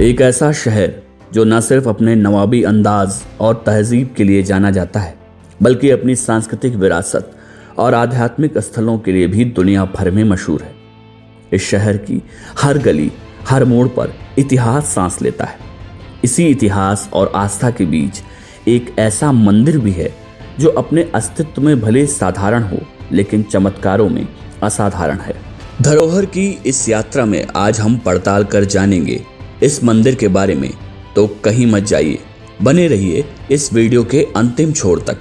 एक ऐसा शहर जो न सिर्फ अपने नवाबी अंदाज और तहजीब के लिए जाना जाता है, बल्कि अपनी सांस्कृतिक विरासत और आध्यात्मिक स्थलों के लिए भी दुनिया भर में मशहूर है। इस शहर की हर गली, हर मोड़ पर इतिहास सांस लेता है। इसी इतिहास और आस्था के बीच एक ऐसा मंदिर भी है जो अपने अस्तित्व में भले साधारण हो, लेकिन चमत्कारों में असाधारण है। धरोहर की इस यात्रा में आज हम पड़ताल कर जानेंगे इस मंदिर के बारे में, तो कहीं मत जाइए, बने रहिए इस वीडियो के अंतिम छोर तक।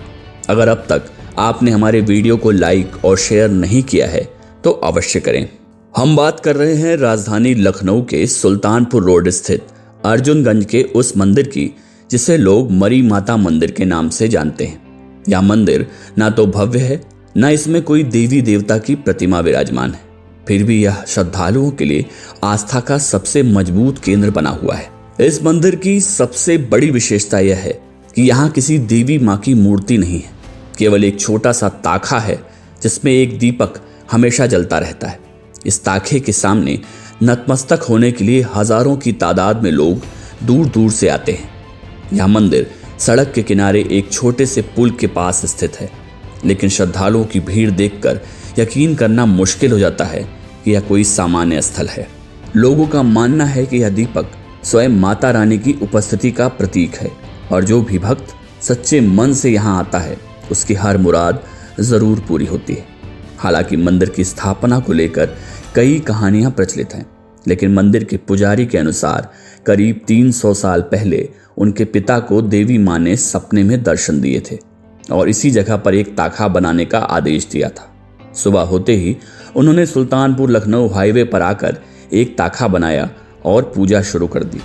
अगर अब तक आपने हमारे वीडियो को लाइक और शेयर नहीं किया है तो अवश्य करें। हम बात कर रहे हैं राजधानी लखनऊ के सुल्तानपुर रोड स्थित अर्जुनगंज के उस मंदिर की जिसे लोग मरी माता मंदिर के नाम से जानते हैं। यह मंदिर ना तो भव्य है, ना इसमें कोई देवी देवता की प्रतिमा विराजमान है, फिर भी यह श्रद्धालुओं के लिए आस्था का सबसे मजबूत केंद्र बना हुआ है। इस मंदिर की सबसे बड़ी विशेषता यह है कि यहाँ किसी देवी माँ की मूर्ति नहीं है, केवल एक छोटा सा ताखा है जिसमें एक दीपक हमेशा जलता रहता है। इस ताखे के सामने नतमस्तक होने के लिए हजारों की तादाद में लोग दूर दूर से आते हैं। यह मंदिर सड़क के किनारे एक छोटे से पुल के पास स्थित है, लेकिन श्रद्धालुओं की भीड़ देखकर यकीन करना मुश्किल हो जाता है कि यह कोई सामान्य स्थल है। लोगों का मानना है कि यह दीपक स्वयं माता रानी की उपस्थिति का प्रतीक है और जो भी भक्त सच्चे मन से यहाँ आता है उसकी हर मुराद जरूर पूरी होती है। हालांकि मंदिर की स्थापना को लेकर कई कहानियां प्रचलित हैं, लेकिन मंदिर के पुजारी के अनुसार करीब 300 साल पहले उनके पिता को देवी माँ ने सपने में दर्शन दिए थे और इसी जगह पर एक ताखा बनाने का आदेश दिया था। सुबह होते ही उन्होंने सुल्तानपुर लखनऊ हाईवे पर आकर एक ताखा बनाया और पूजा शुरू कर दी।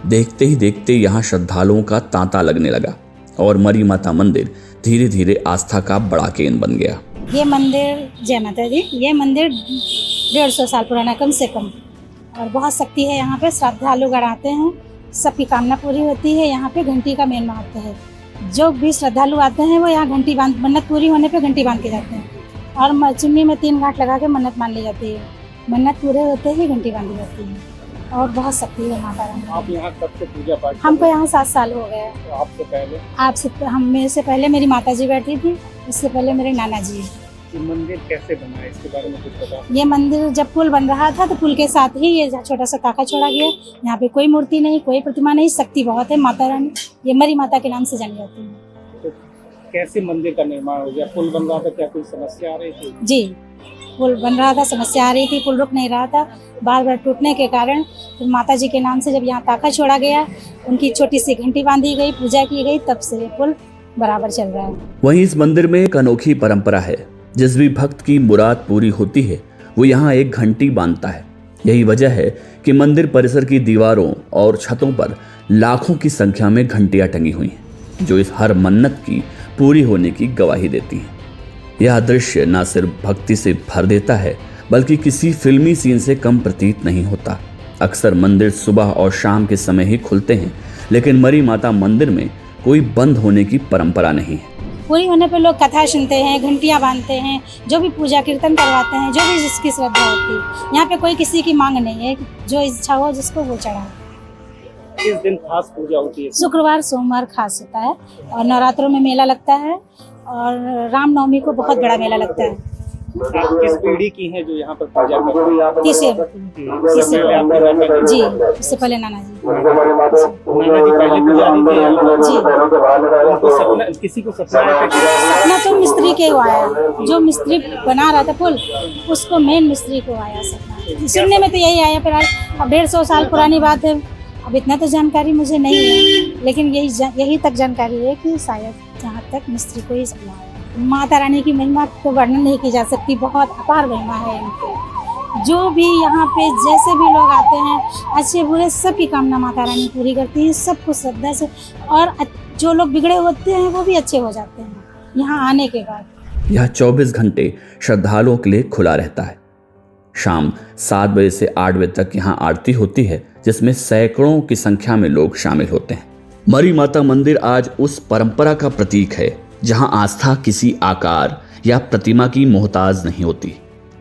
देखते ही देखते यहाँ श्रद्धालुओं का तांता लगने लगा और मरी माता मंदिर धीरे धीरे आस्था का बड़ा केंद्र बन गया। ये मंदिर, जय माता दी, ये मंदिर 150 साल पुराना कम से कम, और बहुत शक्ति है यहाँ पे। श्रद्धालु गण आते हैं, सबकी कामना पूरी होती है। यहाँ पे घंटी का मेन महत्व है। जो भी श्रद्धालु आते हैं वो यहाँ घंटी बांध, मन्नत पूरी होने पे घंटी बांध के जाते हैं और चुन्नी में 3 गांठ लगा के मन्नत मान ली जाती है। मन्नत पूरे होते ही घंटी बांधी जाती है और बहुत शक्ति है माता रानी। आप यहाँ कब से पूजा पाठ? हमको यहाँ 7 साल हो गए। तो आपसे पहले? मेरे से पहले मेरी माता जी बैठी थी, उससे पहले मेरे नाना जी। ये मंदिर कैसे बना है, इसके बारे में कुछ बताओ। ये मंदिर जब पुल बन रहा था तो पुल के साथ ही ये छोटा सा ताखा छोड़ा गया। यहाँ पे कोई मूर्ति नहीं, कोई प्रतिमा नहीं, शक्ति बहुत है माता रानी। ये मरी माता के नाम से जानी जाती है। तो कैसे मंदिर का निर्माण हो गया? पुल बन रहा था, क्या कोई समस्या आ रही थी? जी, पुल बन रहा था, समस्या आ रही थी, पुल रुक नहीं रहा था, बार बार टूटने के कारण फिर माता जी के नाम से जब यहाँ ताखा छोड़ा गया, उनकी छोटी सी घंटी बांधी गई, पूजा की गई, तब से ये पुल बराबर चल रहा है। वहीं इस मंदिर में एक अनोखी परंपरा है। जिस भी भक्त की मुराद पूरी होती है वो यहाँ एक घंटी बांधता है। यही वजह है कि मंदिर परिसर की दीवारों और छतों पर लाखों की संख्या में घंटियां टंगी हुई हैं, जो इस हर मन्नत की पूरी होने की गवाही देती हैं। यह दृश्य न सिर्फ भक्ति से भर देता है, बल्कि किसी फिल्मी सीन से कम प्रतीत नहीं होता। अक्सर मंदिर सुबह और शाम के समय ही खुलते हैं, लेकिन मरी माता मंदिर में कोई बंद होने की परंपरा नहीं है। पूरी होने पे लोग कथा सुनते हैं, घंटियाँ बांधते हैं, जो भी पूजा कीर्तन करवाते हैं, जो भी जिसकी श्रद्धा होती है। यहाँ पे कोई किसी की मांग नहीं है, जो इच्छा हो जिसको वो चढ़ाए। किस दिन खास पूजा होती है? शुक्रवार सोमवार खास होता है और नवरात्रों में मेला लगता है और रामनवमी को बहुत बड़ा मेला लगता है। आप किस पीढ़ी की हैं जो यहाँ पर पूजा करते हैं? तीसरे जी, इससे पहले नाना जी पहले पुजारी थे जी। उनको सपना, किसी को सपना आया था? सपना तो मिस्त्री के को आया, जो मिस्त्री बना रहा था पुल, उसको मेन मिस्त्री को आया सपना। सुनने में तो यही आया, पर अब 150 साल पुरानी बात है, अब इतना तो जानकारी मुझे नहीं है, लेकिन यही तक जानकारी है कि शायद जहाँ तक मिस्त्री को ही सपना आया। माता रानी की महिमा तो वर्णन नहीं की जा सकती, बहुत अपार महिमा है इनकी। जो भी यहाँ पे जैसे भी लोग आते हैं, अच्छे बुरे सबकी कामना माता रानी पूरी करती है, सबको श्रद्धा से, और जो लोग बिगड़े होते हैं वो भी अच्छे हो जाते हैं यहाँ आने के बाद। यह 24 घंटे श्रद्धालुओं के लिए खुला रहता है। शाम 7 बजे से 8 बजे तक यहाँ आरती होती है, जिसमें सैकड़ों की संख्या में लोग शामिल होते हैं। मरी माता मंदिर आज उस परंपरा का प्रतीक है जहां आस्था किसी आकार या प्रतिमा की मोहताज नहीं होती।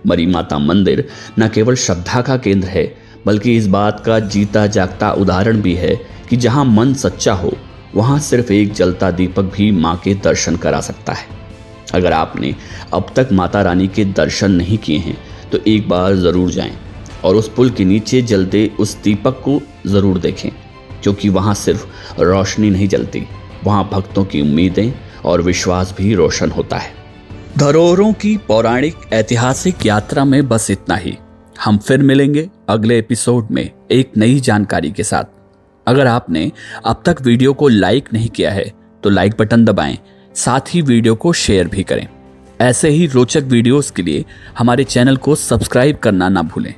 मरी माता मंदिर न केवल श्रद्धा का केंद्र है, बल्कि इस बात का जीता जागता उदाहरण भी है कि जहां मन सच्चा हो वहां सिर्फ एक जलता दीपक भी मां के दर्शन करा सकता है। अगर आपने अब तक माता रानी के दर्शन नहीं किए हैं तो एक बार ज़रूर जाएं और उस पुल के नीचे जलते उस दीपक को ज़रूर देखें, क्योंकि वहाँ सिर्फ रोशनी नहीं जलती, वहाँ भक्तों की उम्मीदें और विश्वास भी रोशन होता है। धरोहरों की पौराणिक ऐतिहासिक यात्रा में बस इतना ही। हम फिर मिलेंगे अगले एपिसोड में एक नई जानकारी के साथ। अगर आपने अब तक वीडियो को लाइक नहीं किया है तो लाइक बटन दबाएं, साथ ही वीडियो को शेयर भी करें। ऐसे ही रोचक वीडियोस के लिए हमारे चैनल को सब्सक्राइब करना ना भूलें।